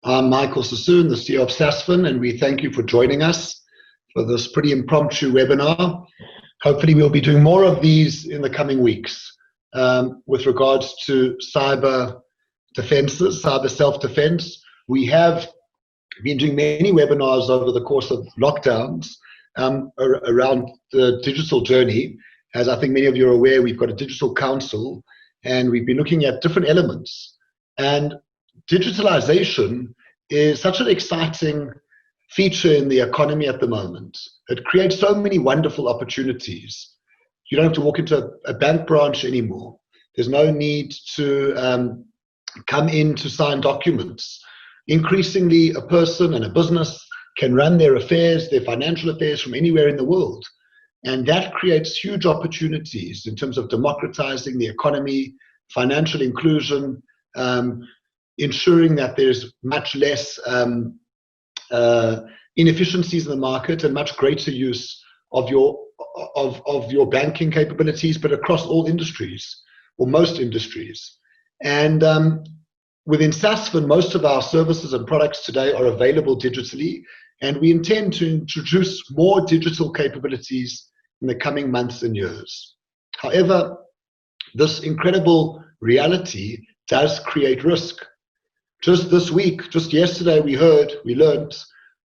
I'm Michael Sassoon, the CEO of SASFIN, and we thank you for joining us for this pretty impromptu webinar. Hopefully we'll be doing more of these in the coming weeks with regards to cyber defenses, cyber self-defense. We have been doing many webinars over the course of lockdowns around the digital journey. As I think many of you are aware, we've got a digital council and we've been looking at different elements. And digitalization is such an exciting feature in the economy at the moment. It creates so many wonderful opportunities. You don't have to walk into a bank branch anymore. There's no need to come in to sign documents. Increasingly, a person and a business can run their affairs, their financial affairs from anywhere in the world. And that creates huge opportunities in terms of democratizing the economy, financial inclusion, ensuring that there's much less inefficiencies in the market and much greater use of your banking capabilities, but across all industries or most industries. And within SASFIN, most of our services and products today are available digitally, and we intend to introduce more digital capabilities in the coming months and years. However, this incredible reality does create risk. Just this week, just yesterday, we learned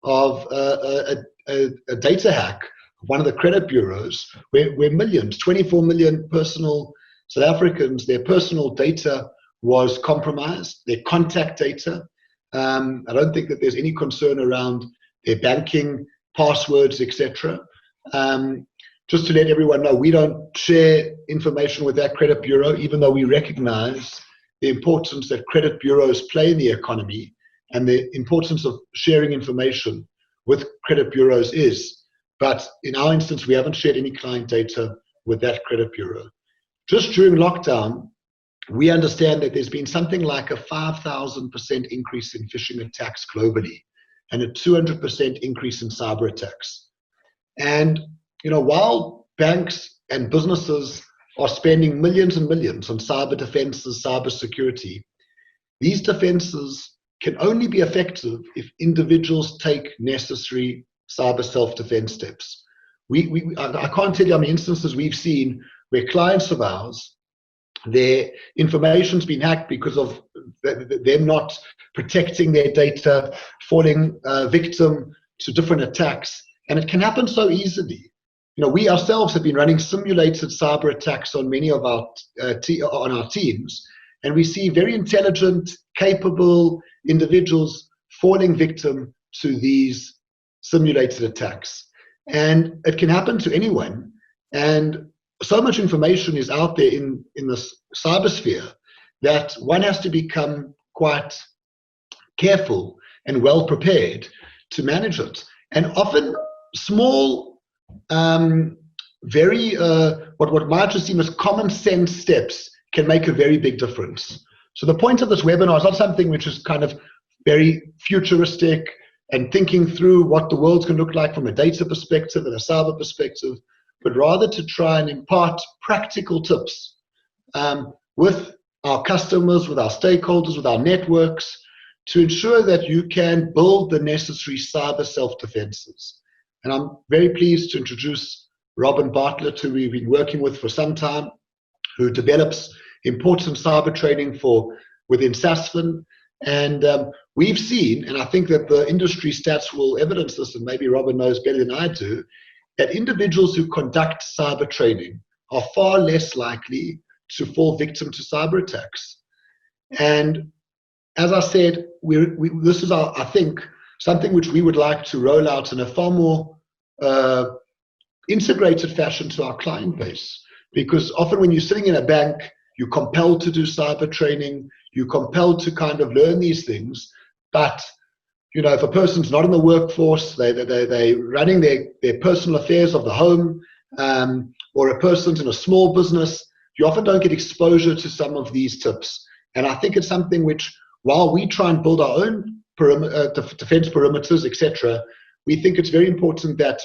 of a data hack of one of the credit bureaus where millions, 24 million personal South Africans, their personal data was compromised, their contact data. I don't think that there's any concern around their banking passwords, etc. Just to let everyone know, we don't share information with that credit bureau, even though we recognize the importance that credit bureaus play in the economy and the importance of sharing information with credit bureaus is. But in our instance, we haven't shared any client data with that credit bureau. Just during lockdown, we understand that there's been something like a 5,000% increase in phishing attacks globally and a 200% increase in cyber attacks. And while banks and businesses are spending millions and millions on cyber defenses, cyber security, these defenses can only be effective if individuals take necessary cyber self-defense steps. I can't tell you how many instances we've seen where clients of ours, their information's been hacked because of them not protecting their data, falling victim to different attacks, and it can happen so easily. We ourselves have been running simulated cyber attacks on many of our teams, and we see very intelligent, capable individuals falling victim to these simulated attacks. And it can happen to anyone. And so much information is out there in the cybersphere that one has to become quite careful and well prepared to manage it. And often small, very what might just seem as common sense steps can make a very big difference. So the point of this webinar is not something which is kind of very futuristic and thinking through what the world's going to look like from a data perspective and a cyber perspective, but rather to try and impart practical tips with our customers, with our stakeholders, with our networks, to ensure that you can build the necessary cyber self-defenses. And I'm very pleased to introduce Robin Bartlett, who we've been working with for some time, who develops important cyber training within SASFIN. And we've seen, and I think that the industry stats will evidence this, and maybe Robin knows better than I do, that individuals who conduct cyber training are far less likely to fall victim to cyber attacks. And as I said, this is, I think, something which we would like to roll out in a far more integrated fashion to our client base. Because often when you're sitting in a bank, you're compelled to do cyber training, you're compelled to kind of learn these things. But if a person's not in the workforce, they're running their personal affairs of the home, or a person's in a small business, you often don't get exposure to some of these tips. And I think it's something which, while we try and build our own defense perimeters, etc., we think it's very important that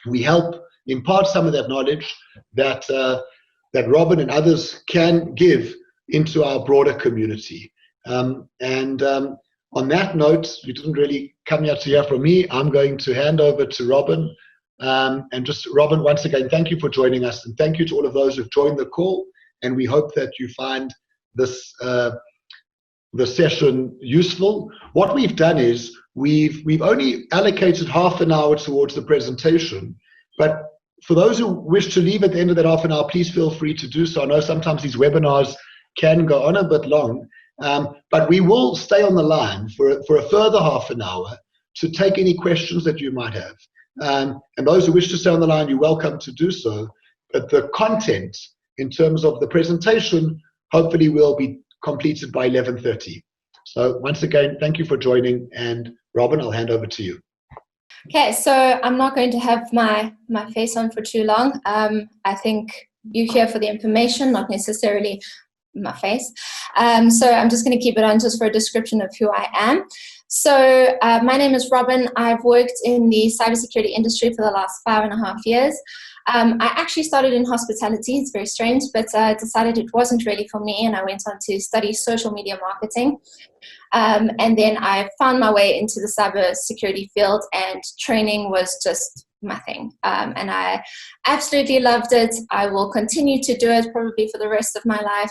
we help impart some of that knowledge that Robin and others can give into our broader community. On that note, you didn't really come here to hear from me. I'm going to hand over to Robin. And just, Robin, once again, thank you for joining us. And thank you to all of those who've joined the call. And we hope that you find this the session useful. What we've done is we've only allocated half an hour towards the presentation. But for those who wish to leave at the end of that half an hour, please feel free to do so. I know sometimes these webinars can go on a bit long. But we will stay on the line for a further half an hour to take any questions that you might have. And those who wish to stay on the line, you're welcome to do so. But the content, in terms of the presentation, hopefully will be completed by 11:30. So once again, thank you for joining. And Robin, I'll hand over to you. Okay, so I'm not going to have my face on for too long. I think you're here for the information, not necessarily my face. So I'm just going to keep it on just for a description of who I am. So my name is Robin. I've worked in the cybersecurity industry for the last 5.5 years. I actually started in hospitality. It's very strange, but I decided it wasn't really for me, and I went on to study social media marketing. And then I found my way into the cybersecurity field, and training was just my thing. And I absolutely loved it. I will continue to do it probably for the rest of my life.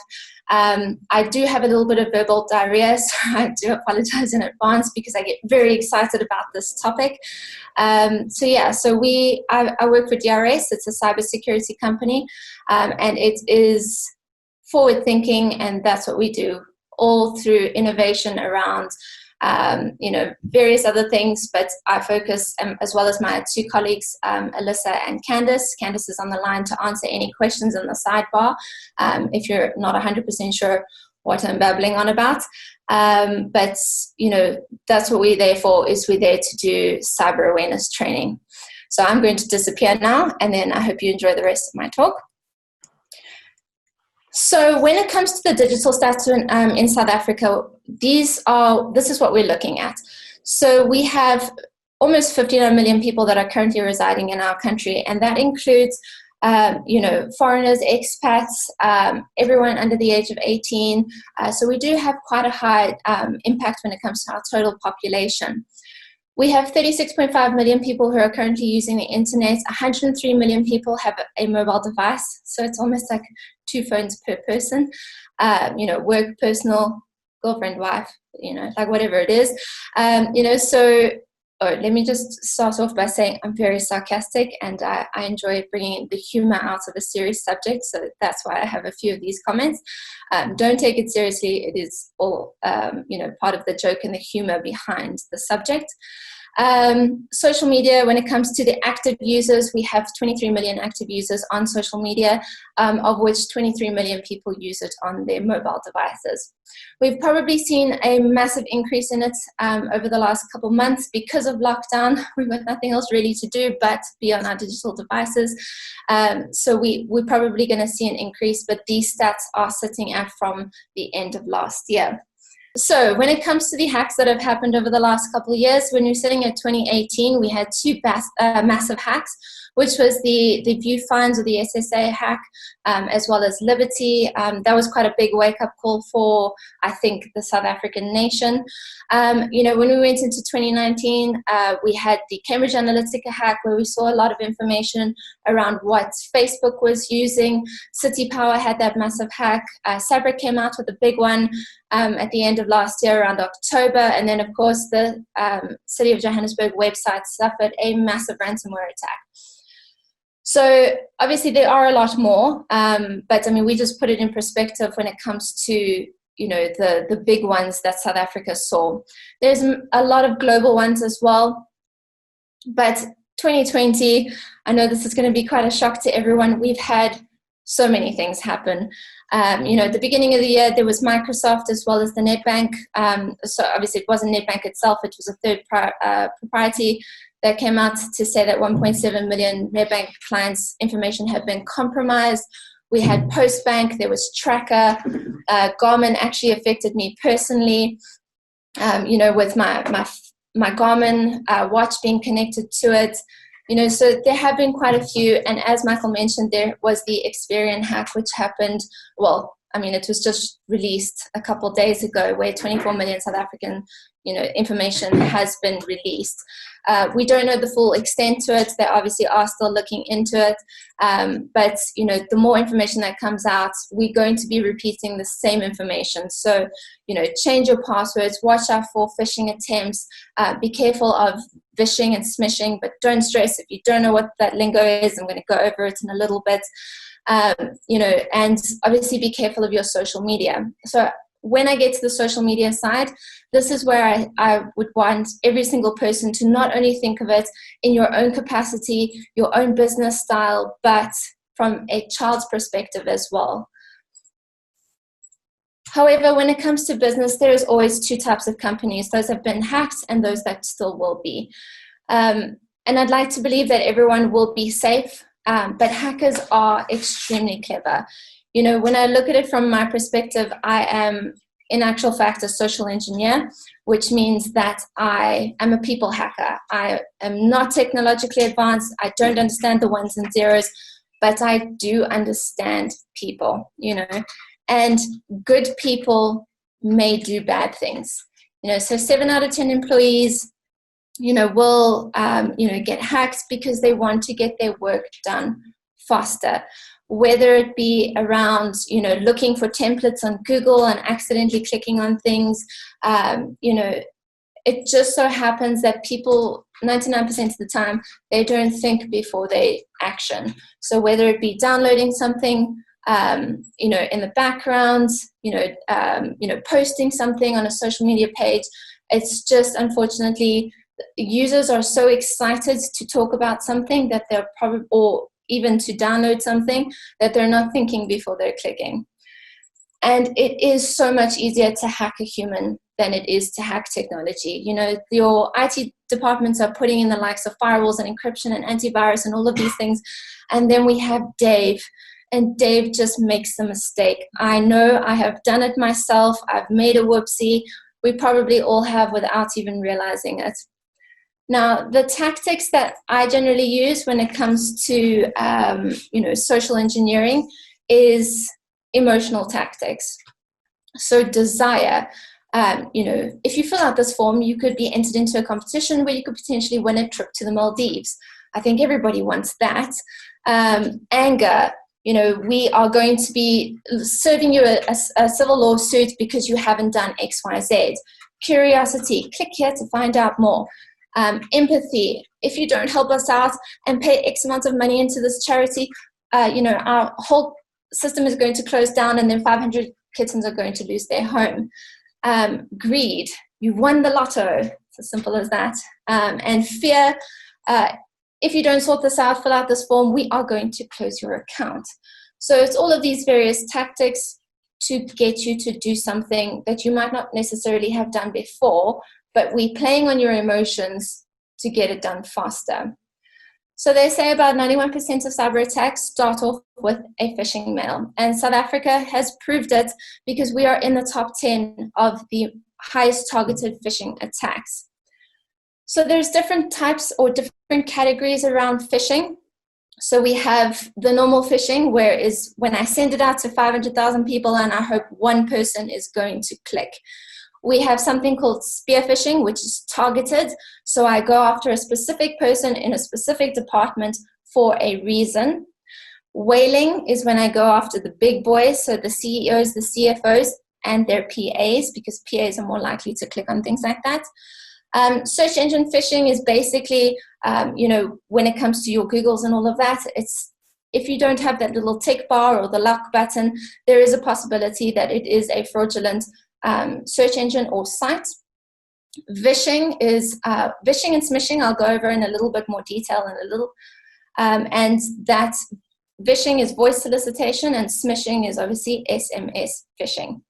I do have a little bit of verbal diarrhea, so I do apologize in advance because I get very excited about this topic. So yeah, so I work for DRS. It's a cybersecurity company, and it is forward thinking, and that's what we do, all through innovation around various other things, but I focus, as well as my two colleagues, Alyssa and Candice. Candice is on the line to answer any questions in the sidebar if you're not 100% sure what I'm babbling on about. But, that's what we're there for, is we're there to do cyber awareness training. So I'm going to disappear now, and then I hope you enjoy the rest of my talk. So when it comes to the digital stats in South Africa, this is what we're looking at. So we have almost 59 million people that are currently residing in our country, and that includes foreigners, expats, everyone under the age of 18. So we do have quite a high impact when it comes to our total population. We have 36.5 million people who are currently using the internet. 103 million people have a mobile device. So it's almost like 2 phones per person. Work, personal, girlfriend, wife, like whatever it is. Let me just start off by saying I'm very sarcastic, and I enjoy bringing the humor out of a serious subject. So that's why I have a few of these comments. Don't take it seriously. It is all, part of the joke and the humor behind the subject. Social media, when it comes to the active users, we have 23 million active users on social media, of which 23 million people use it on their mobile devices. We've probably seen a massive increase in it over the last couple months because of lockdown. We've got nothing else really to do but be on our digital devices. So we're probably going to see an increase, but these stats are sitting at from the end of last year. So when it comes to the hacks that have happened over the last couple of years, when you're sitting at 2018, we had two massive hacks, which was the View Fines or the SSA hack, as well as Liberty. That was quite a big wake-up call for, I think, the South African nation. When we went into 2019, we had the Cambridge Analytica hack, where we saw a lot of information around what Facebook was using. City Power had that massive hack. Sabra came out with a big one at the end of last year, around October. And then, of course, the City of Johannesburg website suffered a massive ransomware attack. So obviously there are a lot more, but I mean, we just put it in perspective when it comes to, the big ones that South Africa saw. There's a lot of global ones as well, but 2020, I know this is going to be quite a shock to everyone. We've had so many things happen. At the beginning of the year, there was Microsoft as well as the Nedbank. So obviously it wasn't Nedbank itself, it was a third propriety that came out to say that 1.7 million Nedbank clients' information had been compromised. We had Postbank, there was Tracker. Garmin actually affected me personally, with my Garmin watch being connected to it. So there have been quite a few. And as Michael mentioned, there was the Experian hack, which happened, well, I mean, it was just released a couple of days ago, where 24 million South African, information has been released. We don't know the full extent to it. They obviously are still looking into it. But, the more information that comes out, we're going to be repeating the same information. So, change your passwords, watch out for phishing attempts, be careful of vishing and smishing, but don't stress if you don't know what that lingo is. I'm going to go over it in a little bit. And obviously be careful of your social media. So when I get to the social media side, this is where I would want every single person to not only think of it in your own capacity, your own business style, but from a child's perspective as well. However, when it comes to business, there is always two types of companies: those that have been hacked and those that still will be. And I'd like to believe that everyone will be safe, but hackers are extremely clever. When I look at it from my perspective, I am, in actual fact, a social engineer, which means that I am a people hacker. I am not technologically advanced. I don't understand the ones and zeros, but I do understand people, and good people may do bad things. So 7 out of 10 employees, will, get hacked because they want to get their work done faster. Whether it be around, looking for templates on Google and accidentally clicking on things, it just so happens that people, 99% of the time, they don't think before they action. So whether it be downloading something, in the background, posting something on a social media page, it's just, unfortunately, users are so excited to talk about something that they're probably, or even to download something, that they're not thinking before they're clicking. And it is so much easier to hack a human than it is to hack technology. Your IT departments are putting in the likes of firewalls and encryption and antivirus and all of these things. And then we have Dave, and Dave just makes the mistake. I know, I have done it myself. I've made a whoopsie. We probably all have, without even realizing it. Now, the tactics that I generally use when it comes to, social engineering is emotional tactics. So desire, if you fill out this form, you could be entered into a competition where you could potentially win a trip to the Maldives. I think everybody wants that. Anger, we are going to be serving you a civil lawsuit because you haven't done X, Y, Z. Curiosity, click here to find out more. Empathy, if you don't help us out and pay X amount of money into this charity, our whole system is going to close down, and then 500 kittens are going to lose their home. Greed, you won the lotto. It's as simple as that. And fear, if you don't sort this out, fill out this form, we are going to close your account. So it's all of these various tactics to get you to do something that you might not necessarily have done before, but we're playing on your emotions to get it done faster. So they say about 91% of cyber attacks start off with a phishing mail. And South Africa has proved it, because we are in the top 10 of the highest targeted phishing attacks. So there's different types or different categories around phishing. So we have the normal phishing, where is when I send it out to 500,000 people and I hope one person is going to click. We have something called spear phishing, which is targeted. So I go after a specific person in a specific department for a reason. Whaling is when I go after the big boys, so the CEOs, the CFOs, and their PAs, because PAs are more likely to click on things like that. Search engine phishing is basically, when it comes to your Googles and all of that, it's if you don't have that little tick bar or the lock button, there is a possibility that it is a fraudulent search engine or site. Vishing is vishing and smishing. I'll go over in a little bit more detail in a little. And that vishing is voice solicitation, and smishing is obviously SMS phishing.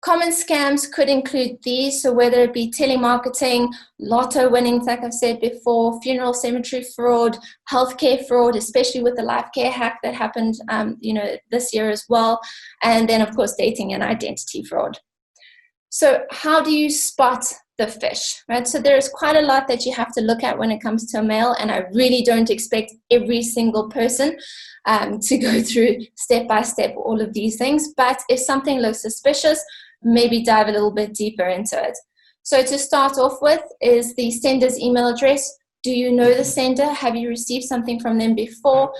Common scams could include these, so whether it be telemarketing, lotto winnings, like I've said before, funeral cemetery fraud, healthcare fraud, especially with the life care hack that happened, this year as well, and then of course dating and identity fraud. So how do you spot the fish, right? So there's quite a lot that you have to look at when it comes to a mail, and I really don't expect every single person to go through step by step all of these things. But if something looks suspicious, maybe dive a little bit deeper into it. So to start off with is the sender's email address. Do you know the sender? Have you received something from them before?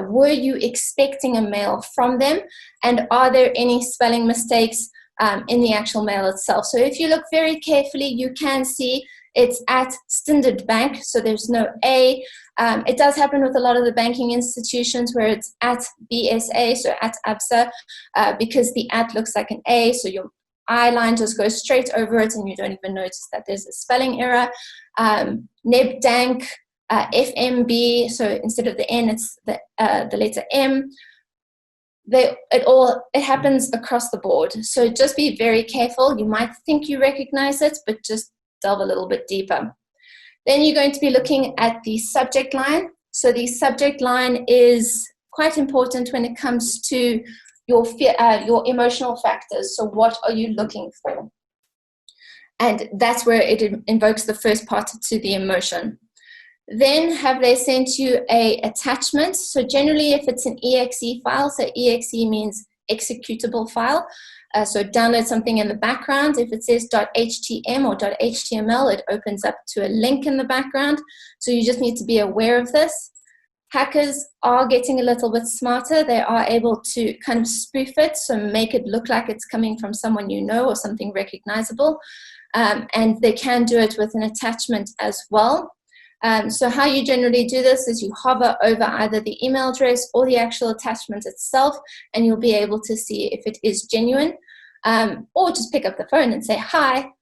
Were you expecting a mail from them? And are there any spelling mistakes in the actual mail itself? So if you look very carefully, you can see it's at Standard Bank, so there's no A. It does happen with a lot of the banking institutions where it's at BSA, so at ABSA, because the at looks like an A, so your I line just goes straight over it and you don't even notice that there's a spelling error. NebDank, FMB, so instead of the N, it's the letter M. It happens across the board. So just be very careful. You might think you recognize it, but just delve a little bit deeper. Then you're going to be looking at the subject line. So the subject line is quite important when it comes to your emotional factors. So what are you looking for? And that's where it invokes the first part to the emotion. Then have they sent you a attachment? So generally if it's an exe file, so exe means executable file. So download something in the background. If it says .htm or .html, it opens up to a link in the background. So you just need to be aware of this. Hackers are getting a little bit smarter. They are able to kind of spoof it, so make it look like it's coming from someone you know or something recognizable. And they can do it with an attachment as well. So how you generally do this is you hover over either the email address or the actual attachment itself, and you'll be able to see if it is genuine. Or just pick up the phone and say, "Hi,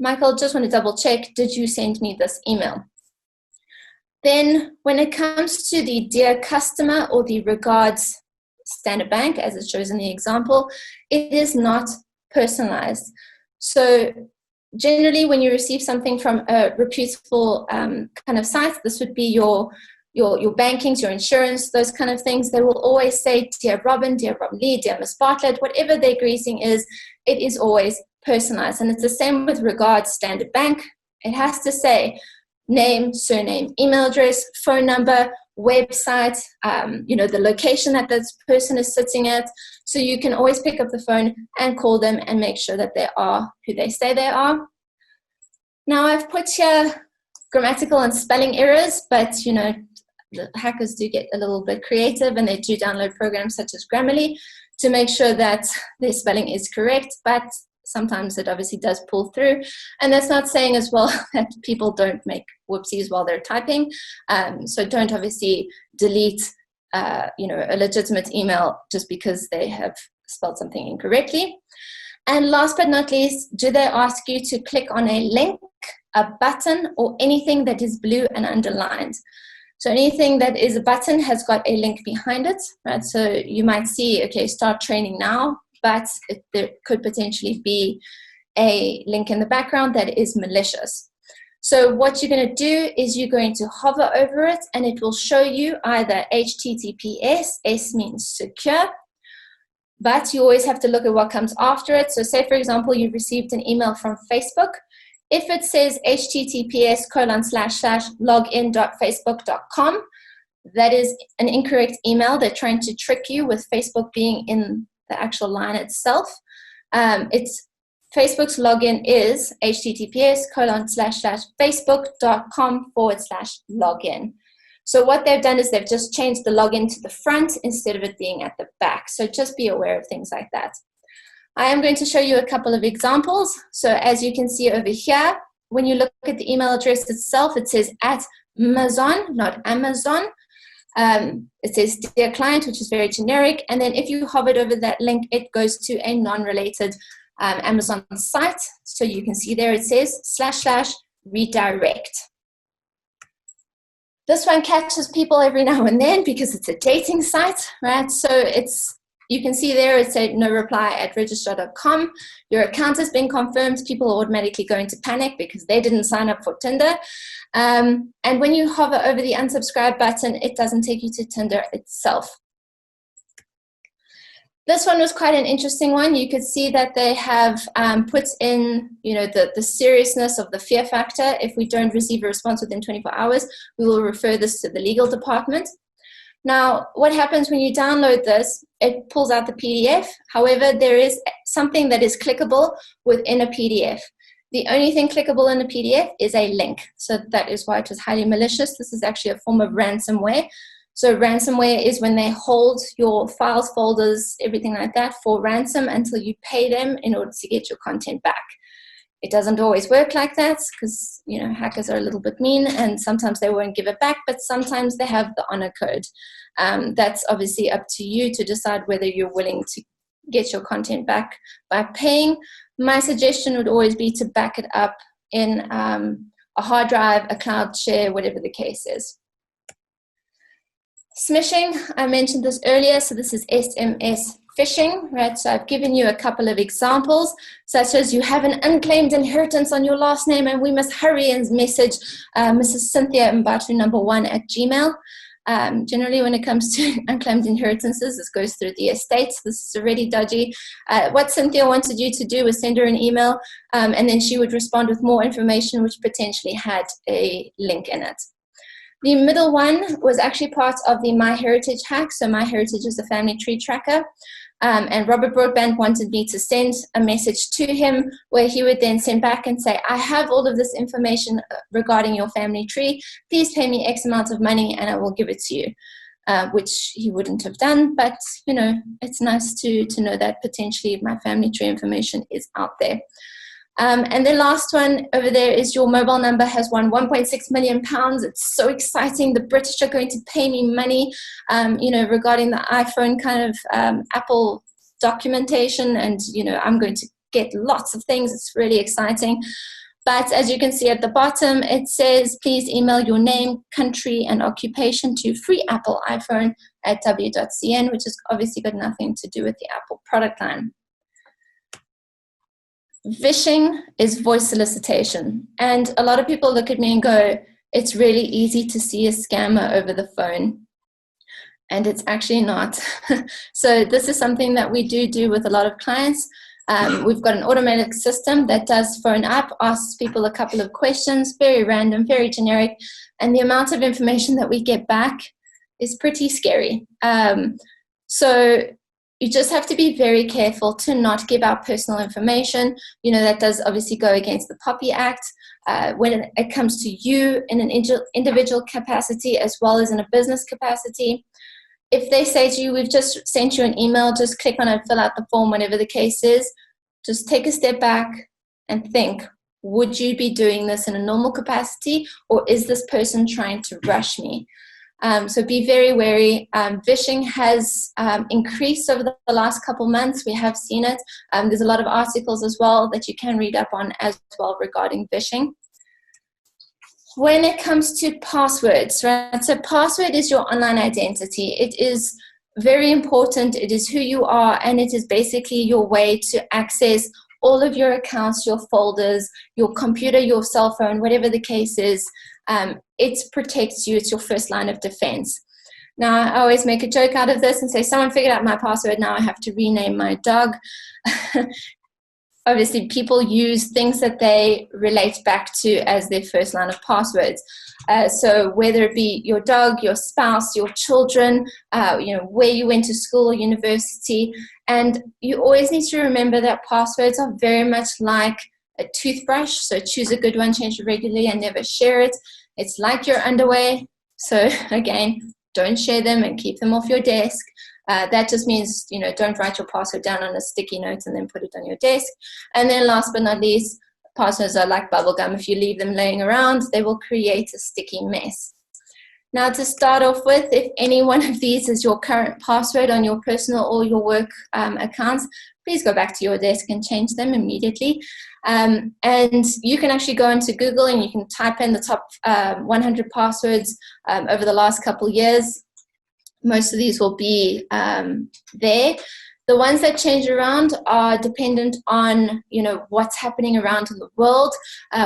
Michael, just want to double check, did you send me this email?" Then when it comes to the Dear Customer or the Regards Standard Bank, as it shows in the example, it is not personalized. So generally when you receive something from a reputable kind of site, this would be your bankings, your insurance, those kind of things, they will always say, "Dear Robin, Dear Robin Lee, Dear Miss Bartlett," whatever their greeting is, it is always personalized. And it's the same with Regards Standard Bank. It has to say name, surname, email address, phone number, website, the location that this person is sitting at. So you can always pick up the phone and call them and make sure that they are who they say they are. Now I've put here grammatical and spelling errors, but the hackers do get a little bit creative and they do download programs such as Grammarly to make sure that their spelling is correct, but sometimes it obviously does pull through. And that's not saying as well that people don't make whoopsies while they're typing. So don't obviously delete a legitimate email just because they have spelled something incorrectly. And last but not least, do they ask you to click on a link, a button, or anything that is blue and underlined? So anything that is a button has got a link behind it, right? So you might see, okay, start training now, but there could potentially be a link in the background that is malicious. So what you're going to do is you're going to hover over it and it will show you either HTTPS, S means secure, but you always have to look at what comes after it. So say, for example, you received an email from Facebook. If it says https://login.facebook.com, that is an incorrect email. They're trying to trick you with Facebook being in the actual line itself. Facebook's login is https://facebook.com/login. So what they've done is they've just changed the login to the front instead of it being at the back. So just be aware of things like that. I am going to show you a couple of examples. So as you can see over here, when you look at the email address itself, it says at Amazon, not Amazon. It says Dear Client, which is very generic. And then if you hovered over that link, it goes to a non-related Amazon site. So you can see there it says //redirect. This one catches people every now and then because it's a dating site, right? So you can see there it said no reply at registrar.com. Your account has been confirmed. People are automatically going to panic because they didn't sign up for Tinder. And when you hover over the unsubscribe button, it doesn't take you to Tinder itself. This one was quite an interesting one. You could see that they have put in, the seriousness of the fear factor. If we don't receive a response within 24 hours, we will refer this to the legal department. Now, what happens when you download this? It pulls out the PDF. However, there is something that is clickable within a PDF. The only thing clickable in a PDF is a link. So that is why it was highly malicious. This is actually a form of ransomware. So ransomware is when they hold your files, folders, everything like that for ransom until you pay them in order to get your content back. It doesn't always work like that because, hackers are a little bit mean and sometimes they won't give it back, but sometimes they have the honor code. That's obviously up to you to decide whether you're willing to get your content back by paying. My suggestion would always be to back it up in a hard drive, a cloud share, whatever the case is. Smishing, I mentioned this earlier, so this is SMS phishing, right? So I've given you a couple of examples, such as you have an unclaimed inheritance on your last name and we must hurry and message Mrs. Cynthia Mbatu #1@gmail. Generally, when it comes to unclaimed inheritances, this goes through the estates. This is already dodgy. What Cynthia wanted you to do was send her an email, and then she would respond with more information, which potentially had a link in it. The middle one was actually part of the MyHeritage hack. So MyHeritage is a family tree tracker. And Robert Broadbent wanted me to send a message to him where he would then send back and say, I have all of this information regarding your family tree. Please pay me X amount of money and I will give it to you, which he wouldn't have done. But, it's nice to know that potentially my family tree information is out there. And the last one over there is your mobile number has won £1.6 million. It's so exciting. The British are going to pay me money, regarding the iPhone kind of Apple documentation. And, I'm going to get lots of things. It's really exciting. But as you can see at the bottom, it says, please email your name, country, and occupation to freeappleiphone@w.cn, which has obviously got nothing to do with the Apple product line. Vishing is voice solicitation. And a lot of people look at me and go, it's really easy to see a scammer over the phone. And it's actually not. So this is something that we do with a lot of clients. We've got an automatic system that does phone up, asks people a couple of questions, very random, very generic. And the amount of information that we get back is pretty scary. So you just have to be very careful to not give out personal information. That does obviously go against the POPI Act. When it comes to you in an individual capacity as well as in a business capacity, if they say to you, we've just sent you an email, just click on it, fill out the form, whatever the case is, just take a step back and think, would you be doing this in a normal capacity or is this person trying to rush me? So be very wary. Vishing has increased over the last couple months. We have seen it. There's a lot of articles as well that you can read up on as well regarding vishing. When it comes to passwords, right? So password is your online identity. It is very important. It is who you are, and it is basically your way to access all of your accounts, your folders, your computer, your cell phone, whatever the case is. It protects you. It's your first line of defense. Now, I always make a joke out of this and say, someone figured out my password, now I have to rename my dog. Obviously, people use things that they relate back to as their first line of passwords. So whether it be your dog, your spouse, your children, where you went to school or university. And you always need to remember that passwords are very much like a toothbrush. So choose a good one, change it regularly, and never share it. It's like your underwear. So again, don't share them and keep them off your desk. That just means, don't write your password down on a sticky note and then put it on your desk. And then last but not least, passwords are like bubblegum. If you leave them laying around, they will create a sticky mess. Now, to start off with, if any one of these is your current password on your personal or your work accounts, please go back to your desk and change them immediately. And you can actually go into Google and you can type in the top 100 passwords over the last couple years. Most of these will be there. The ones that change around are dependent on, what's happening around in the world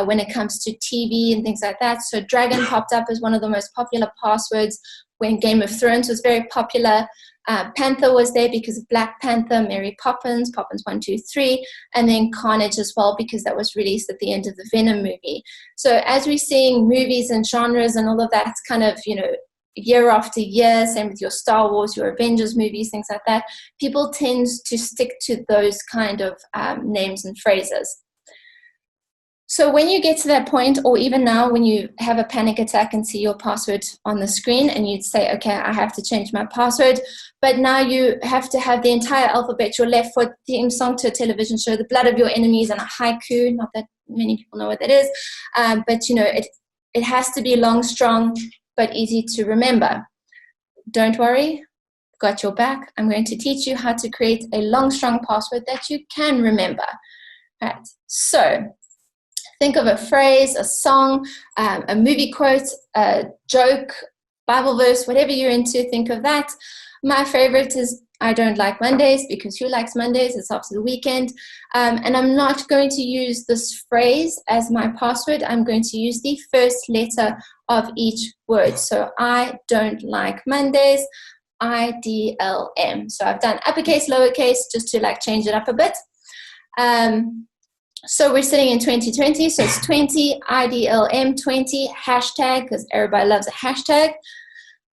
when it comes to TV and things like that. So Dragon popped up as one of the most popular passwords when Game of Thrones was very popular. Panther was there because of Black Panther, Mary Poppins, Poppins 1, 2, 3, and then Carnage as well because that was released at the end of the Venom movie. So as we're seeing movies and genres and all of that kind of, year after year, same with your Star Wars, your Avengers movies, things like that, people tend to stick to those kind of names and phrases. So when you get to that point, or even now when you have a panic attack and see your password on the screen and you'd say, okay, I have to change my password, but now you have to have the entire alphabet, your left foot, theme song to a television show, the blood of your enemies, and a haiku. Not that many people know what that is, but it has to be long, strong, but easy to remember. Don't worry, got your back. I'm going to teach you how to create a long, strong password that you can remember. Right. So think of a phrase, a song, a movie quote, a joke, Bible verse, whatever you're into, think of that. My favorite is I don't like Mondays, because who likes Mondays? It's after the weekend. And I'm not going to use this phrase as my password. I'm going to use the first letter of each word. So I don't like Mondays, IDLM. So I've done uppercase, lowercase, just to change it up a bit. So we're sitting in 2020, so it's 20, IDLM 20, hashtag, because everybody loves a hashtag.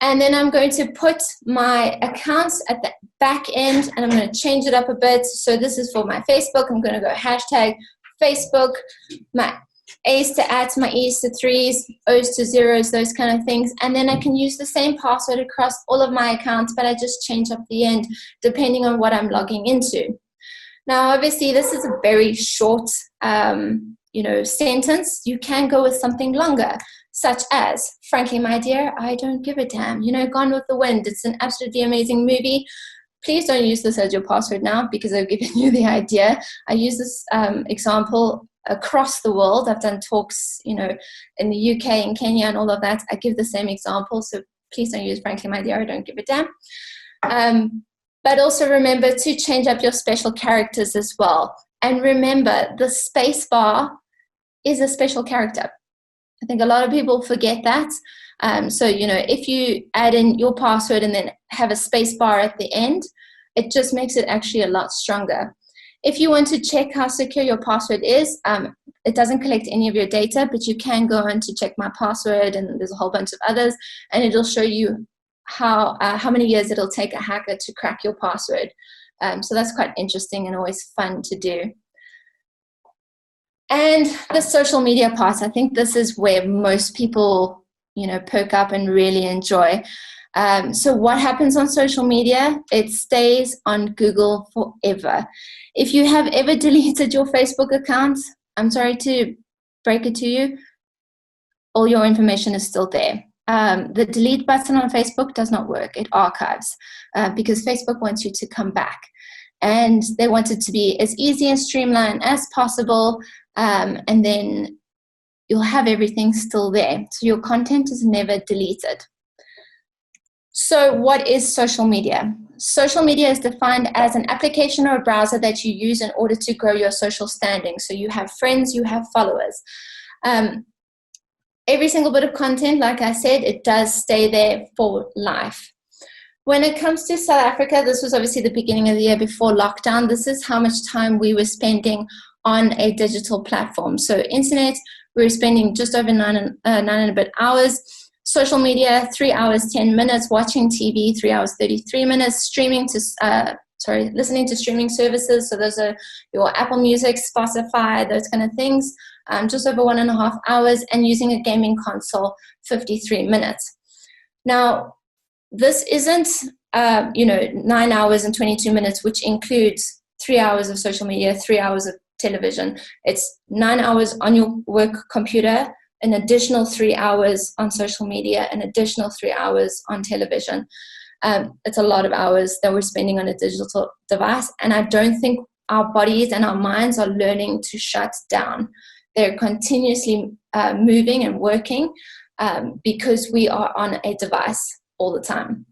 And then I'm going to put my accounts at the back end, and I'm going to change it up a bit. So this is for my Facebook. I'm going to go hashtag Facebook, my A's to @, my E's to 3s, O's to 0s, those kind of things. And then I can use the same password across all of my accounts, but I just change up the end depending on what I'm logging into. Now, obviously, this is a very short, sentence. You can go with something longer, such as, frankly, my dear, I don't give a damn. Gone with the Wind. It's an absolutely amazing movie. Please don't use this as your password now, because I've given you the idea. I use this example across the world. I've done talks, in the UK and Kenya and all of that. I give the same example. So please don't use, frankly, my dear, I don't give a damn. But also remember to change up your special characters as well. And remember, the space bar is a special character. I think a lot of people forget that. So, if you add in your password and then have a space bar at the end, it just makes it actually a lot stronger. If you want to check how secure your password is, it doesn't collect any of your data, but you can go on to check my password, and there's a whole bunch of others, and it'll show you how many years it'll take a hacker to crack your password. So that's quite interesting and always fun to do. And the social media part, I think this is where most people, perk up and really enjoy. So what happens on social media? It stays on Google forever. If you have ever deleted your Facebook account, I'm sorry to break it to you, all your information is still there. The delete button on Facebook does not work. It archives because Facebook wants you to come back. And they want it to be as easy and streamlined as possible. And then you'll have everything still there. So your content is never deleted. So what is social media? Social media is defined as an application or a browser that you use in order to grow your social standing. So you have friends, you have followers. Every single bit of content, like I said, it does stay there for life. When it comes to South Africa, this was obviously the beginning of the year before lockdown. This is how much time we were spending on a digital platform. So internet, we were spending just over 9 and a bit hours. Social media, 3 hours, 10 minutes. Watching TV, 3 hours, 33 minutes. Listening to streaming services. So those are your Apple Music, Spotify, those kind of things. Just over 1.5 hours. And using a gaming console, 53 minutes. Now, this isn't, 9 hours and 22 minutes, which includes 3 hours of social media, 3 hours of television. It's 9 hours on your work computer, an additional 3 hours on social media, an additional 3 hours on television. It's a lot of hours that we're spending on a digital device, and I don't think our bodies and our minds are learning to shut down. They're continuously moving and working because we are on a device all the time.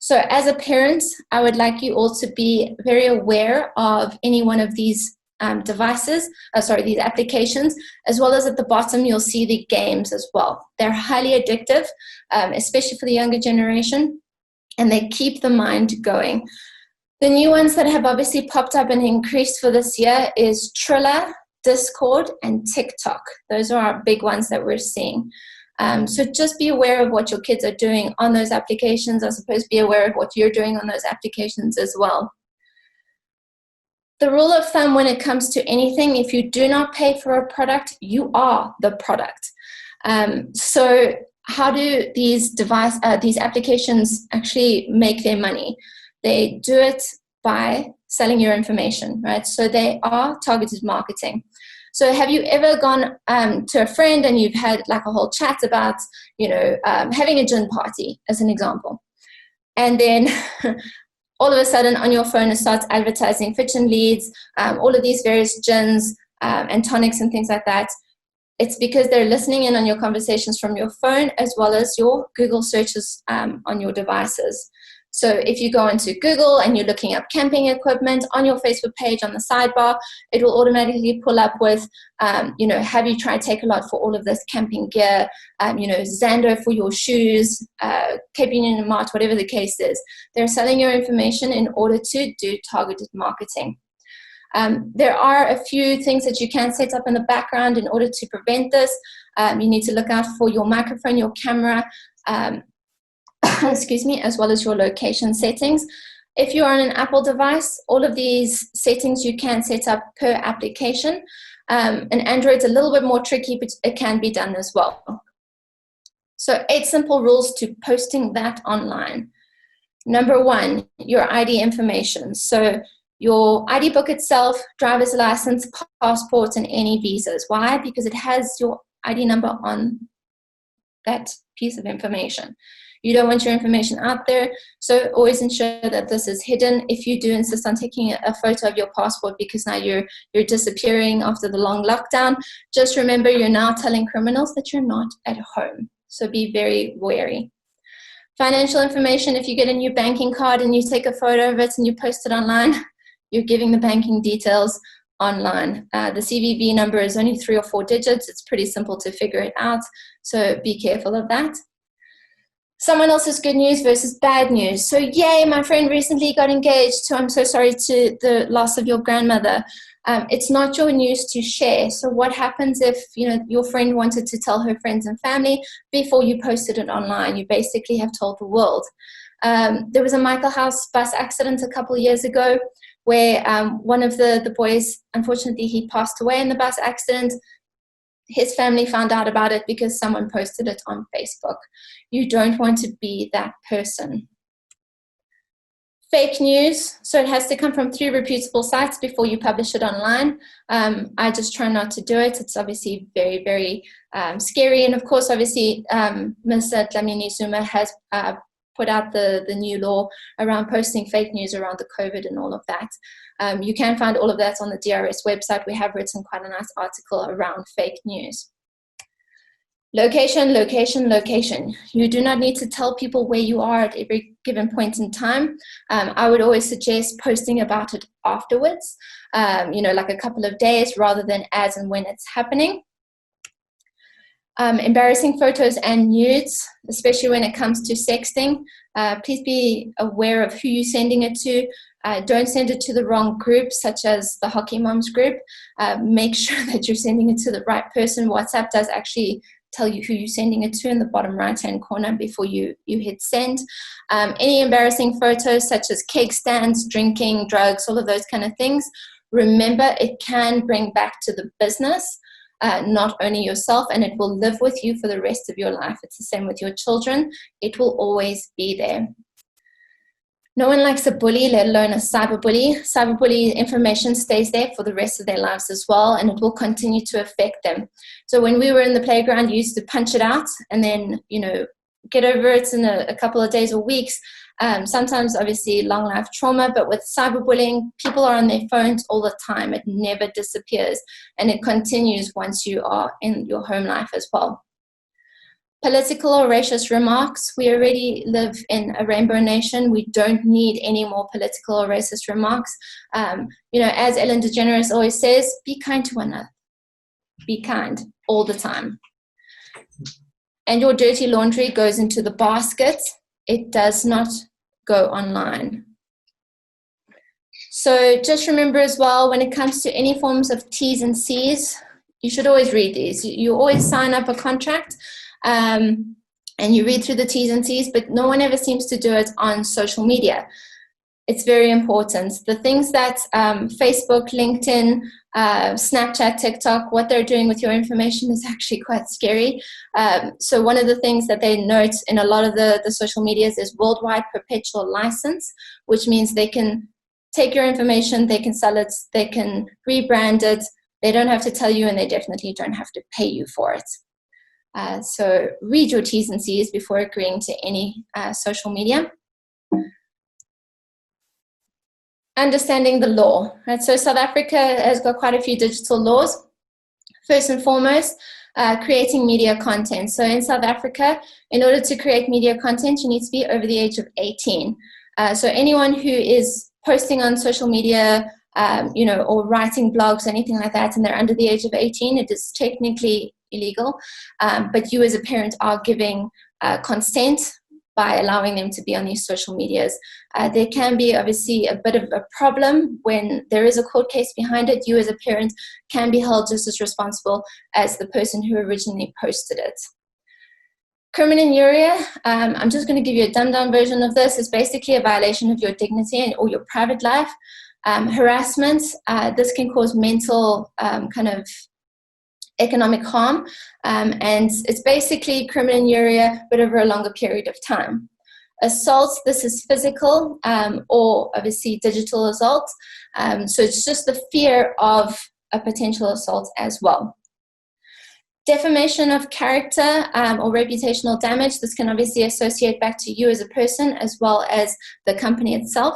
So as a parent, I would like you all to be very aware of any one of these these applications, as well as at the bottom, you'll see the games as well. They're highly addictive, especially for the younger generation, and they keep the mind going. The new ones that have obviously popped up and increased for this year is Triller, Discord, and TikTok. Those are our big ones that we're seeing. So just be aware of what your kids are doing on those applications. I suppose be aware of what you're doing on those applications as well. The rule of thumb when it comes to anything, if you do not pay for a product, you are the product. So how do these applications actually make their money? They do it by selling your information, right? So they are targeted marketing. So have you ever gone to a friend and you've had like a whole chat about, having a gin party, as an example, and then all of a sudden on your phone it starts advertising Fitch and Leeds, all of these various gins and tonics and things like that. It's because they're listening in on your conversations from your phone as well as your Google searches on your devices. So if you go into Google and you're looking up camping equipment on your Facebook page on the sidebar, it will automatically pull up with, have you tried Take-A-Lot for all of this camping gear, Zando for your shoes, Cape Union and Mart, whatever the case is. They're selling your information in order to do targeted marketing. There are a few things that you can set up in the background in order to prevent this. You need to look out for your microphone, your camera, excuse me, as well as your location settings. If you're on an Apple device, all of these settings you can set up per application. And Android's a little bit more tricky, but it can be done as well. So 8 simple rules to posting that online. Number 1, your ID information. So your ID book itself, driver's license, passport, and any visas. Why? Because it has your ID number on that piece of information. You don't want your information out there, so always ensure that this is hidden. If you do insist on taking a photo of your passport because now you're disappearing after the long lockdown, just remember you're now telling criminals that you're not at home. So be very wary. Financial information, if you get a new banking card and you take a photo of it and you post it online, you're giving the banking details online. The CVV number is only 3 or 4 digits. It's pretty simple to figure it out, so be careful of that. Someone else's good news versus bad news. So yay, my friend recently got engaged, so I'm so sorry to the loss of your grandmother. It's not your news to share. So what happens if your friend wanted to tell her friends and family before you posted it online? You basically have told the world. There was a Michael House bus accident a couple of years ago where one of the boys, unfortunately, he passed away in the bus accident. His family found out about it because someone posted it on Facebook. You don't want to be that person. Fake news. So it has to come from 3 reputable sites before you publish it online. I just try not to do it. It's obviously very, very scary. And of course, obviously, Ms. Dlamini Zuma has put out the new law around posting fake news around the COVID and all of that. You can find all of that on the DRS website. We have written quite a nice article around fake news. Location, location, location. You do not need to tell people where you are at every given point in time. I would always suggest posting about it afterwards, like a couple of days rather than as and when it's happening. Embarrassing photos and nudes, especially when it comes to sexting. Please be aware of who you're sending it to. Don't send it to the wrong group, such as the Hockey Moms group. Make sure that you're sending it to the right person. WhatsApp does actually tell you who you're sending it to in the bottom right-hand corner before you hit send. Any embarrassing photos, such as cake stands, drinking, drugs, all of those kind of things. Remember, it can bring back to the business, not only yourself, and it will live with you for the rest of your life. It's the same with your children. It will always be there. No one likes a bully, let alone a cyberbully. Cyberbully information stays there for the rest of their lives as well, and it will continue to affect them. So when we were in the playground, you used to punch it out and then, get over it in a couple of days or weeks. Sometimes, obviously, long life trauma, but with cyberbullying, people are on their phones all the time. It never disappears, and it continues once you are in your home life as well. Political or racist remarks. We already live in a rainbow nation. We don't need any more political or racist remarks. As Ellen DeGeneres always says, be kind to one another. Be kind all the time. And your dirty laundry goes into the basket. It does not go online. So just remember as well, when it comes to any forms of T's and C's, you should always read these. You always sign up a contract and you read through the T's and C's, but no one ever seems to do it on social media. It's very important. The things that Facebook, LinkedIn, Snapchat, TikTok, what they're doing with your information is actually quite scary. So one of the things that they note in a lot of the social medias is worldwide perpetual license, which means they can take your information, they can sell it, they can rebrand it. They don't have to tell you, and they definitely don't have to pay you for it. So read your T's and C's before agreeing to any social media. Understanding the law. Right? So South Africa has got quite a few digital laws. First and foremost, creating media content. So in South Africa, in order to create media content, you need to be over the age of 18. So anyone who is posting on social media, or writing blogs, anything like that, and they're under the age of 18, it is technically illegal. But you as a parent are giving consent by allowing them to be on these social medias. There can be obviously a bit of a problem when there is a court case behind it. You as a parent can be held just as responsible as the person who originally posted it. Criminal I'm just going to give you a dumbed-down version of this. It's basically a violation of your dignity or your private life. Harassment, this can cause mental economic harm, and it's basically criminal but over a longer period of time. Assault, this is physical or obviously digital assault, so it's just the fear of a potential assault as well. Defamation of character or reputational damage, this can obviously associate back to you as a person as well as the company itself.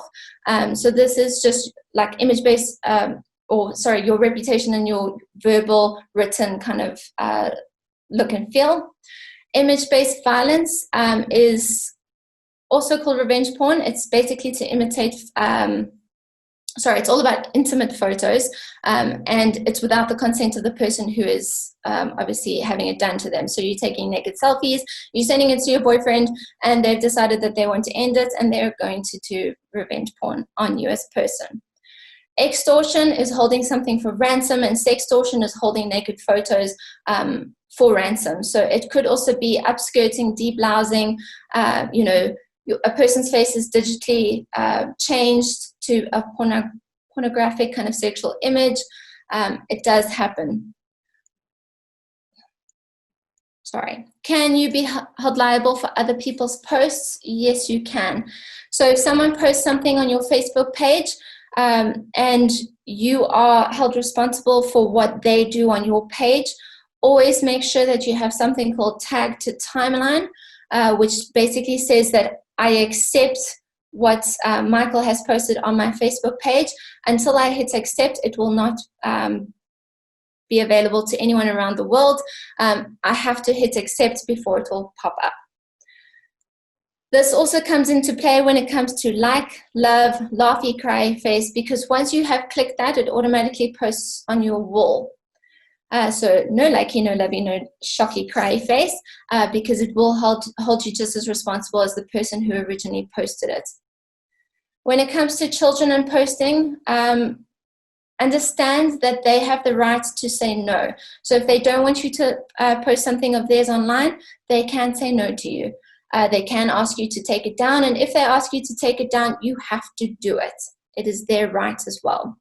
So this is just like image-based, your reputation and your verbal, written kind of look and feel. Image-based violence is also called revenge porn. It's basically to imitate it's all about intimate photos, and it's without the consent of the person who is obviously having it done to them. So you're taking naked selfies, you're sending it to your boyfriend, and they've decided that they want to end it, and they're going to do revenge porn on you as a person. Extortion is holding something for ransom, and sextortion is holding naked photos for ransom. So it could also be upskirting, deblousing, a person's face is digitally changed to a pornographic kind of sexual image. It does happen. Can you be held liable for other people's posts? Yes, you can. So if someone posts something on your Facebook page and you are held responsible for what they do on your page, always make sure that you have something called tag to timeline, which basically says that I accept what Michael has posted on my Facebook page. Until I hit accept, it will not be available to anyone around the world. I have to hit accept before it will pop up. This also comes into play when it comes to like, love, laughy, cry face, because once you have clicked that, it automatically posts on your wall. So no likey, no lovey, no shocky, cry face, because it will hold you just as responsible as the person who originally posted it. When it comes to children and posting, understand that they have the right to say no. So if they don't want you to post something of theirs online, they can say no to you. They can ask you to take it down, and if they ask you to take it down, you have to do it. It is their right as well.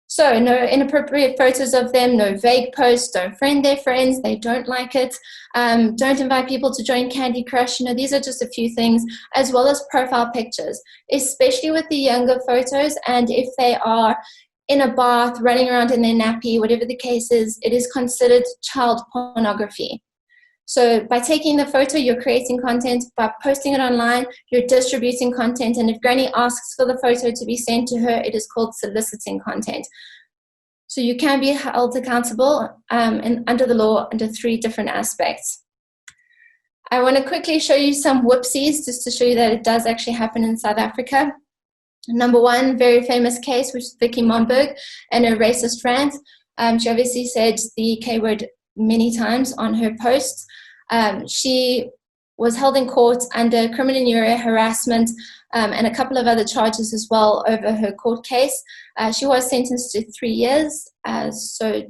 So no inappropriate photos of them, no vague posts, don't friend their friends, they don't like it. Don't invite people to join Candy Crush. These are just a few things, as well as profile pictures, especially with the younger photos. And if they are in a bath, running around in their nappy, whatever the case is, it is considered child pornography. So by taking the photo, you're creating content. By posting it online, you're distributing content. And if Granny asks for the photo to be sent to her, it is called soliciting content. So you can be held accountable and under the law under 3 different aspects. I want to quickly show you some whoopsies just to show you that it does actually happen in South Africa. Number one, very famous case, which is Vicky Momberg and her racist rant. She obviously said the K word many times on her posts. She was held in court under criminal injury, harassment, and a couple of other charges as well over her court case. She was sentenced to 3 years, so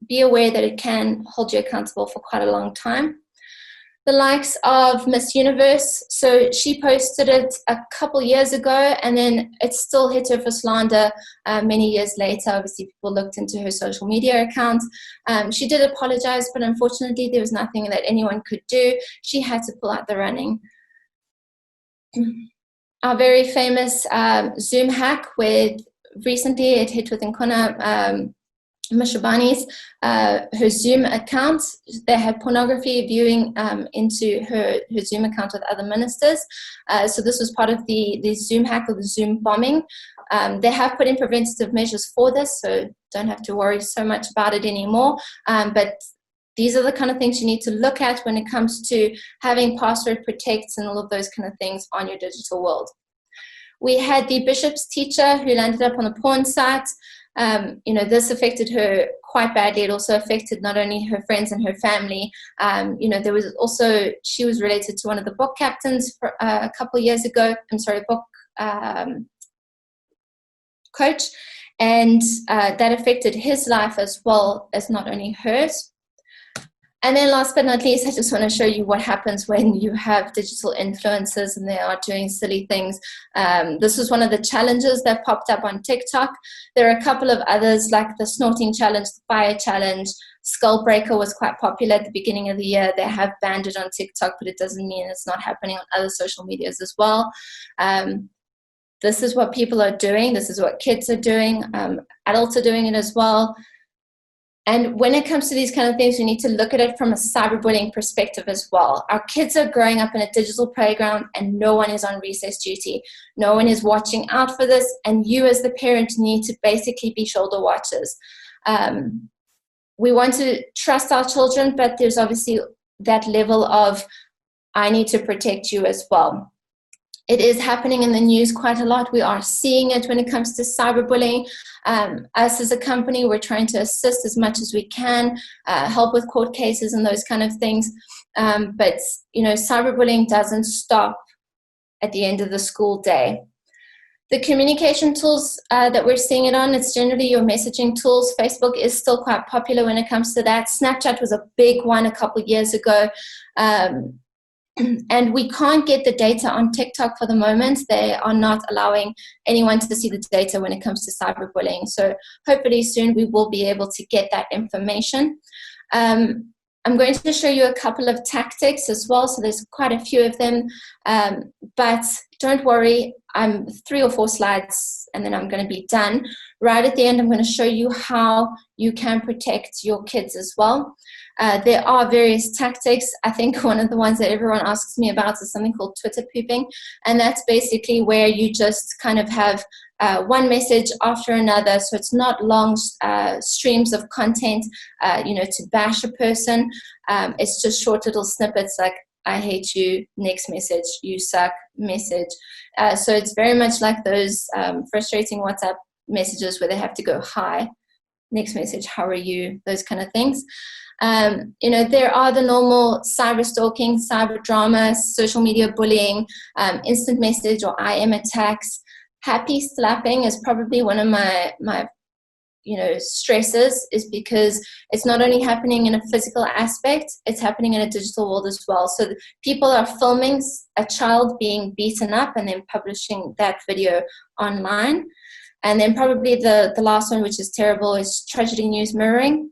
be aware that it can hold you accountable for quite a long time. The likes of Miss Universe, so she posted it a couple years ago, and then it still hit her for slander many years later. Obviously, people looked into her social media account. She did apologize, but unfortunately, there was nothing that anyone could do. She had to pull out the running. Our very famous Zoom hack, where recently it hit with Nkona Mashabani's her Zoom account. They had pornography viewing into her Zoom account with other ministers. So this was part of the Zoom hack or the Zoom bombing. They have put in preventative measures for this, so don't have to worry so much about it anymore. But these are the kind of things you need to look at when it comes to having password protects and all of those kind of things on your digital world. We had the bishop's teacher who landed up on a porn site. This affected her quite badly. It also affected not only her friends and her family. There was also, she was related to one of the book captains for, a couple of years ago. Book coach. And that affected his life as well as not only hers. And then last but not least, I just want to show you what happens when you have digital influencers and they are doing silly things. This was one of the challenges that popped up on TikTok. There are a couple of others like the snorting challenge, the fire challenge. Skull breaker was quite popular at the beginning of the year. They have banned it on TikTok, but it doesn't mean it's not happening on other social medias as well. This is what people are doing. This is what kids are doing. Adults are doing it as well. And when it comes to these kind of things, we need to look at it from a cyberbullying perspective as well. Our kids are growing up in a digital playground and no one is on recess duty. No one is watching out for this, and you as the parent need to basically be shoulder watchers. We want to trust our children, but there's obviously that level of, I need to protect you as well. It is happening in the news quite a lot. We are seeing it when it comes to cyberbullying. Us as a company, we're trying to assist as much as we can, help with court cases and those kind of things. But cyberbullying doesn't stop at the end of the school day. The communication tools that we're seeing it on, it's generally your messaging tools. Facebook is still quite popular when it comes to that. Snapchat was a big one a couple of years ago. And we can't get the data on TikTok for the moment. They are not allowing anyone to see the data when it comes to cyberbullying. So hopefully soon we will be able to get that information. I'm going to show you a couple of tactics as well. So there's quite a few of them. But don't worry, I'm 3 or 4 slides and then I'm going to be done. Right at the end, I'm going to show you how you can protect your kids as well. There are various tactics. I think one of the ones that everyone asks me about is something called Twitter pooping. And that's basically where you just kind of have one message after another. So it's not long streams of content, to bash a person. It's just short little snippets like, I hate you, next message, you suck, message. So it's very much like those frustrating WhatsApp messages where they have to go, hi, next message, how are you, those kind of things. There are the normal cyber stalking, cyber drama, social media bullying, instant message or IM attacks. Happy slapping is probably one of my stresses, is because it's not only happening in a physical aspect, it's happening in a digital world as well. So people are filming a child being beaten up and then publishing that video online. And then probably the last one, which is terrible, is tragedy news mirroring,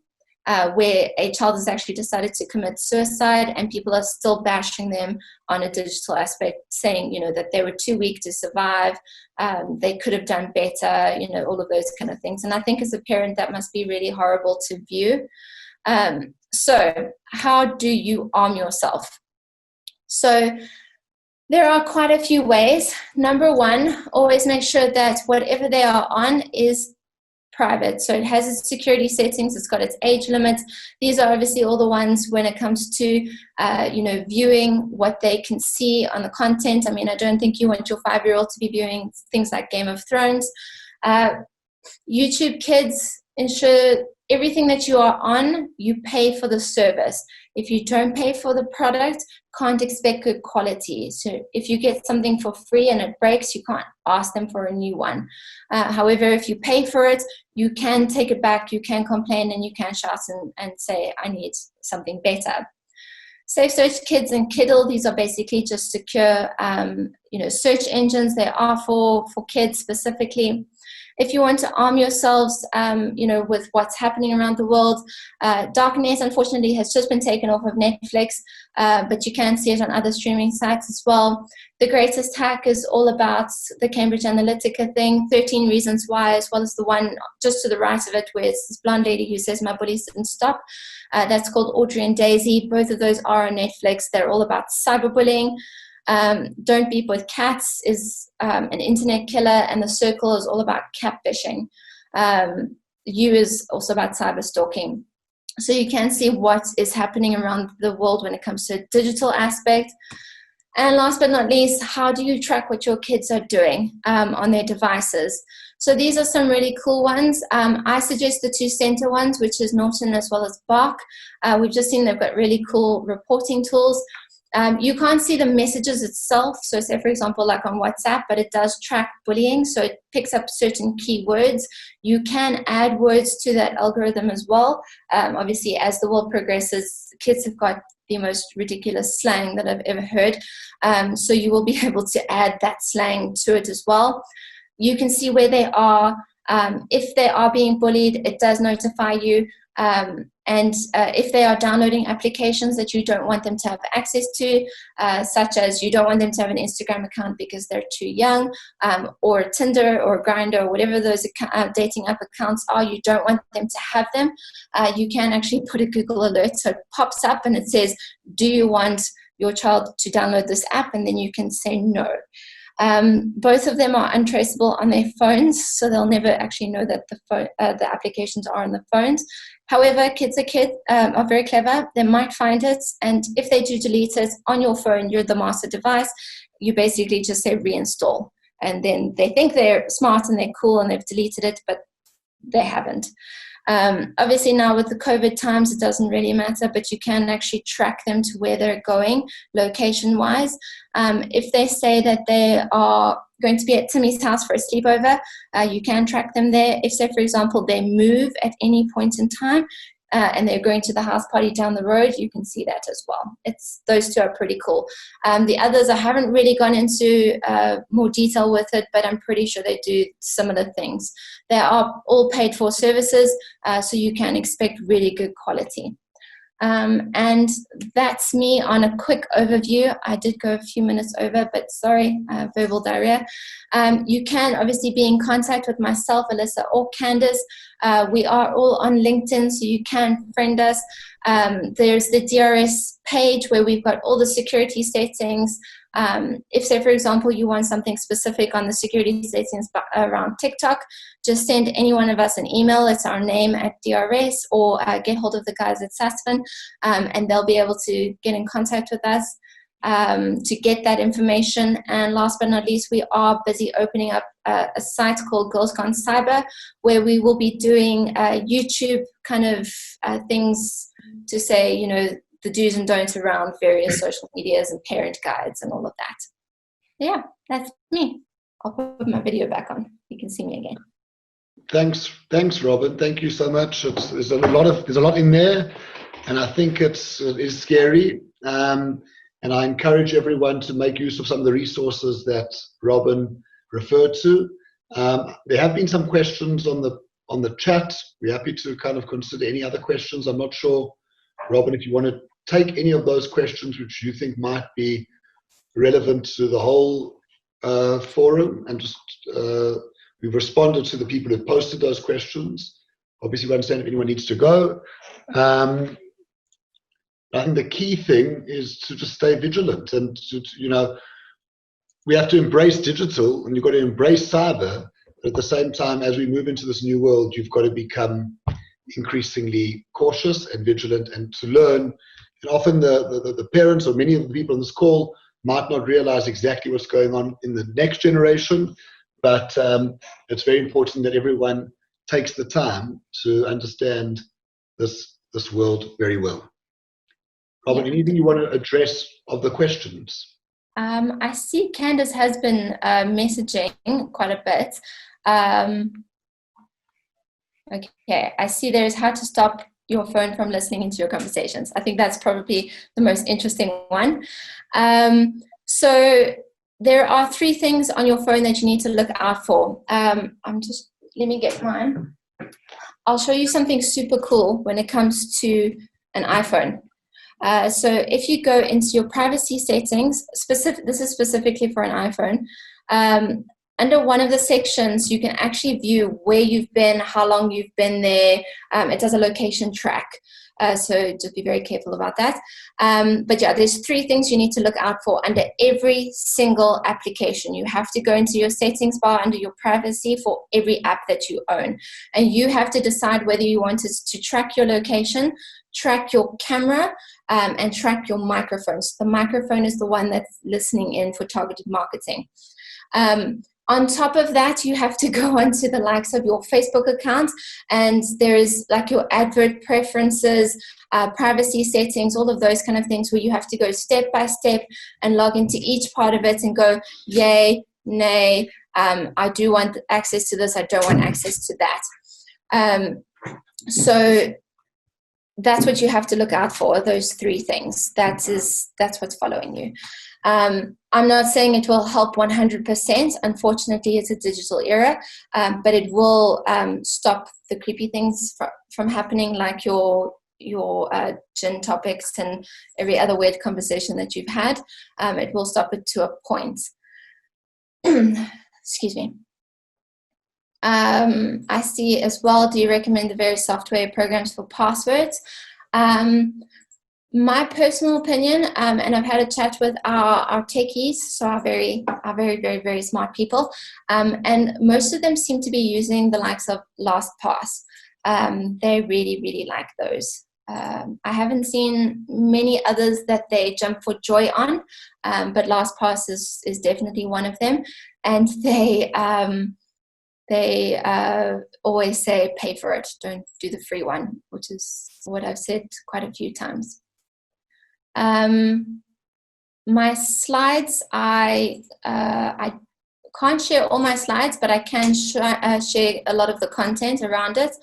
where a child has actually decided to commit suicide and people are still bashing them on a digital aspect, saying, that they were too weak to survive, they could have done better, all of those kind of things. And I think as a parent, that must be really horrible to view. So how do you arm yourself? So there are quite a few ways. Number one, always make sure that whatever they are on is private. So it has its security settings, it's got its age limits. These are obviously all the ones when it comes to, you know, viewing what they can see on the content. I mean, I don't think you want your 5-year-old to be viewing things like Game of Thrones. YouTube Kids ensure everything that you are on, you pay for the service. If you don't pay for the product, can't expect good quality. So if you get something for free and it breaks, you can't ask them for a new one. However, if you pay for it, you can take it back, you can complain, and you can shout and say, I need something better. Safe Search Kids and Kiddle, these are basically just secure, you know, search engines. They are for kids specifically. If you want to arm yourselves, you know, with what's happening around the world, Darknet, unfortunately, has just been taken off of Netflix, but you can see it on other streaming sites as well. The Greatest Hack is all about the Cambridge Analytica thing, 13 Reasons Why, as well as the one just to the right of it where it's this blonde lady who says, my bullies didn't stop. That's called Audrey and Daisy. Both of those are on Netflix. They're all about cyberbullying. Don't Beep with Cats is an internet killer, and The Circle is all about catfishing. You is also about cyber stalking. So you can see what is happening around the world when it comes to a digital aspect. And last but not least, how do you track what your kids are doing on their devices? So these are some really cool ones. I suggest the two center ones, which is Norton as well as Bark. We've just seen they've got really cool reporting tools. You can't see the messages itself. So say, for example, like on WhatsApp, but it does track bullying. So it picks up certain keywords. You can add words to that algorithm as well. Obviously, as the world progresses, kids have got the most ridiculous slang that I've ever heard. So you will be able to add that slang to it as well. You can see where they are. If they are being bullied, it does notify you. And if they are downloading applications that you don't want them to have access to, such as you don't want them to have an Instagram account because they're too young, or Tinder or Grindr or whatever those dating app accounts are, you don't want them to have them, you can actually put a Google alert. So it pops up and it says, do you want your child to download this app? And then you can say no. Both of them are untraceable on their phones, so they'll never actually know that the applications are on the phones. However, kids are very clever. They might find it, and if they do delete it on your phone, you're the master device, you basically just say reinstall. And then they think they're smart and they're cool and they've deleted it, but they haven't. Obviously now with the COVID times, it doesn't really matter, but you can actually track them to where they're going location wise. If they say that they are going to be at Timmy's house for a sleepover, you can track them there. If, say, for example, they move at any point in time and they're going to the house party down the road, you can see that as well. Those two are pretty cool. The others, I haven't really gone into more detail with it, but I'm pretty sure they do similar things. They are all paid for services, so you can expect really good quality. And that's me on a quick overview. I did go a few minutes over, but sorry, verbal diarrhea. You can obviously be in contact with myself, Alyssa, or Candice. We are all on LinkedIn, so you can friend us. There's the DRS page where we've got all the security settings. If, say, for example, you want something specific on the security settings around TikTok, just send any one of us an email. It's our name at DRS, or get hold of the guys at Sasfin, and they'll be able to get in contact with us to get that information. And last but not least, we are busy opening up a site called Girls Gone Cyber, where we will be doing YouTube kind of things to say, you know, the do's and don'ts around various social medias and parent guides and all of that. Yeah, that's me. I'll put my video back on. You can see me again. Thanks, Robin. Thank you so much. There's a lot in there, and I think it is scary. And I encourage everyone to make use of some of the resources that Robin referred to. There have been some questions on the chat. We're happy to kind of consider any other questions. I'm not sure, Robin, if you want to take any of those questions which you think might be relevant to the whole forum, and just we've responded to the people who posted those questions. Obviously, we understand if anyone needs to go. I think the key thing is to just stay vigilant, and to, you know, we have to embrace digital, and you've got to embrace cyber, But at the same time, as we move into this new world, you've got to become increasingly cautious and vigilant and to learn. And often the parents or many of the people on this call might not realize exactly what's going on in the next generation, but it's very important that everyone takes the time to understand this world very well. Robin, anything you want to address of the questions? I see Candace has been messaging quite a bit. Okay, I see there is how to stop your phone from listening into your conversations. I think that's probably the most interesting one. So there are 3 things on your phone that you need to look out for. Let me get mine. I'll show you something super cool when it comes to an iPhone. So if you go into your privacy settings, this is specifically for an iPhone, under one of the sections, you can actually view where you've been, how long you've been there. It does a location track. So just be very careful about that. But yeah, there's 3 things you need to look out for under every single application. You have to go into your settings bar under your privacy for every app that you own. And you have to decide whether you want it to track your location, track your camera, and track your microphone. So the microphone is the one that's listening in for targeted marketing. On top of that, you have to go onto the likes of your Facebook account, and there is like your advert preferences, privacy settings, all of those kind of things where you have to go step by step and log into each part of it and go, yay, nay, I do want access to this, I don't want access to that. So that's what you have to look out for, those 3 things. That's what's following you. I'm not saying it will help 100%. Unfortunately, it's a digital era, but it will stop the creepy things from happening, like your gin topics and every other weird conversation that you've had. It will stop it to a point. Excuse me. I see as well, do you recommend the various software programs for passwords? My personal opinion, and I've had a chat with our techies, so our very, very smart people, and most of them seem to be using the likes of LastPass. They really, really like those. I haven't seen many others that they jump for joy on, but LastPass is definitely one of them, and they always say pay for it, don't do the free one, which is what I've said quite a few times. My slides, I can't share all my slides, but I can share a lot of the content around it.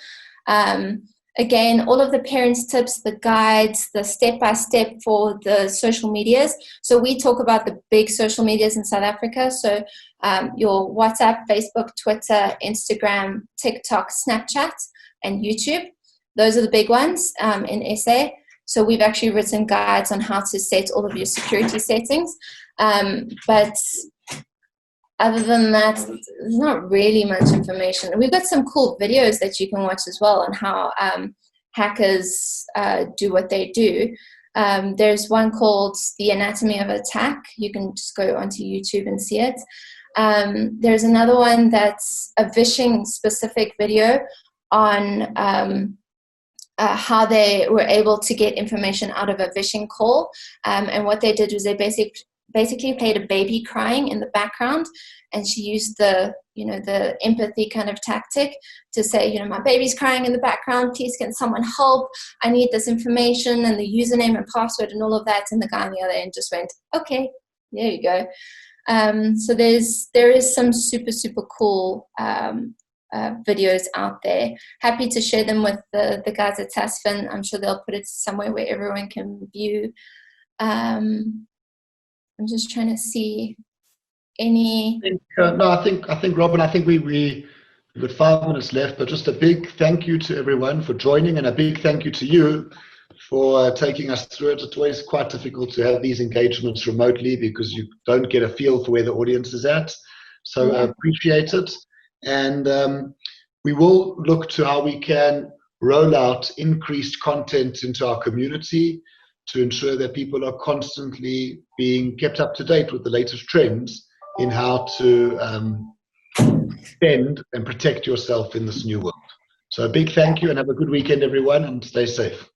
Again, all of the parents' tips, the guides, the step-by-step for the social medias. So we talk about the big social medias in South Africa. So your WhatsApp, Facebook, Twitter, Instagram, TikTok, Snapchat, and YouTube. Those are the big ones in SA. So we've actually written guides on how to set all of your security settings. But other than that, there's not really much information. We've got some cool videos that you can watch as well on how hackers do what they do. There's one called The Anatomy of Attack. You can just go onto YouTube and see it. There's another one that's a phishing specific video on how they were able to get information out of a phishing call. And what they did was they basically played a baby crying in the background, and she used the empathy kind of tactic to say, my baby's crying in the background, please can someone help, I need this information and the username and password and all of that. And the guy on the other end just went, okay, there you go. So there is some super, super cool videos out there. Happy to share them with the guys at Tasfin. I'm sure they'll put it somewhere where everyone can view. I'm just trying to see any. I think Robin, I think we've got 5 minutes left, but just a big thank you to everyone for joining, and a big thank you to you for taking us through it. It's always quite difficult to have these engagements remotely because you don't get a feel for where the audience is at. So I appreciate it. And we will look to how we can roll out increased content into our community to ensure that people are constantly being kept up to date with the latest trends in how to defend and protect yourself in this new world. So a big thank you and have a good weekend, everyone, and stay safe.